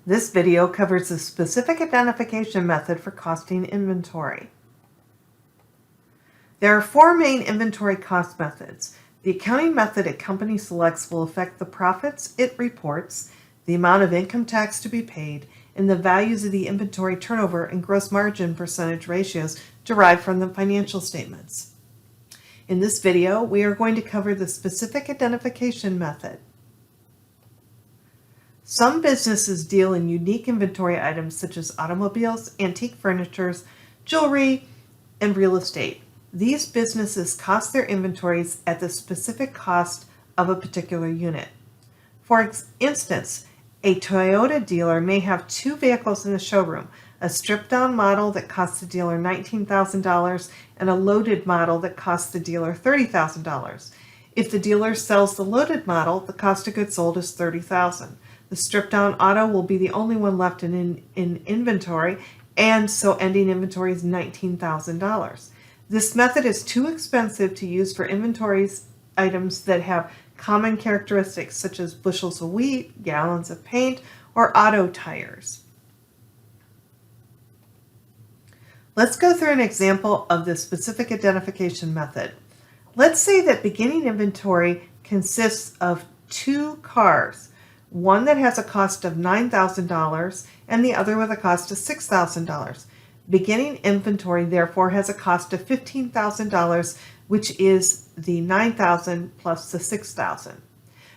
This video covers a specific identification method for costing inventory. There are four main inventory cost methods. The accounting method a company selects will affect the profits it reports, the amount of income tax to be paid, and the values of the inventory turnover and gross margin percentage ratios derived from the financial statements. In this video, we are going to cover the specific identification method. Some businesses deal in unique inventory items such as automobiles, antique furniture, jewelry, and real estate. These businesses cost their inventories at the specific cost of a particular unit. For instance, a Toyota dealer may have two vehicles in the showroom, a stripped-down model that costs the dealer $19,000 and a loaded model that costs the dealer $30,000. If the dealer sells the loaded model, the cost of goods sold is $30,000. The stripped-down auto will be the only one left in inventory, and so ending inventory is $19,000. This method is too expensive to use for inventories items that have common characteristics such as bushels of wheat, gallons of paint, or auto tires. Let's go through an example of the specific identification method. Let's say that beginning inventory consists of two cars, one that has a cost of $9,000 and the other with a cost of $6,000. Beginning inventory therefore has a cost of $15,000, which is the $9,000 plus the $6,000.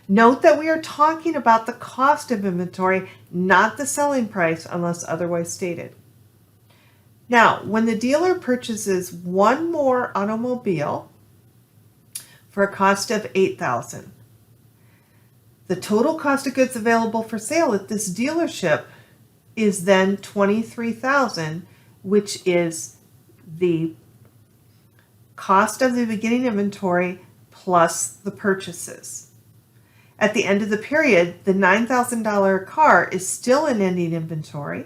Note that we are talking about the cost of inventory, not the selling price unless otherwise stated. Now, when the dealer purchases one more automobile for a cost of $8,000, the total cost of goods available for sale at this dealership is then $23,000, which is the cost of the beginning inventory plus the purchases. At the end of the period, the $9,000 car is still in ending inventory.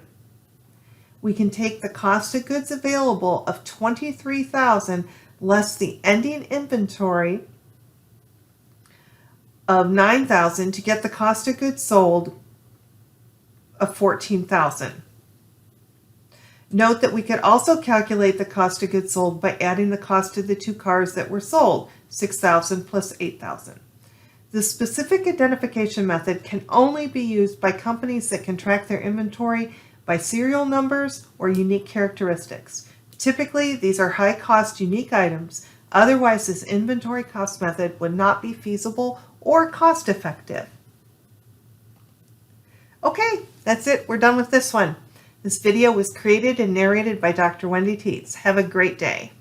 We can take the cost of goods available of $23,000 less the ending inventory of $9,000 to get the cost of goods sold of $14,000. Note that we could also calculate the cost of goods sold by adding the cost of the two cars that were sold, $6,000 plus $8,000. The specific identification method can only be used by companies that can track their inventory by serial numbers or unique characteristics. Typically, these are high-cost unique items. Otherwise, this inventory cost method would not be feasible or cost-effective. Okay, that's it. We're done with this one. This video was created and narrated by Dr. Sell-Tietz. Have a great day.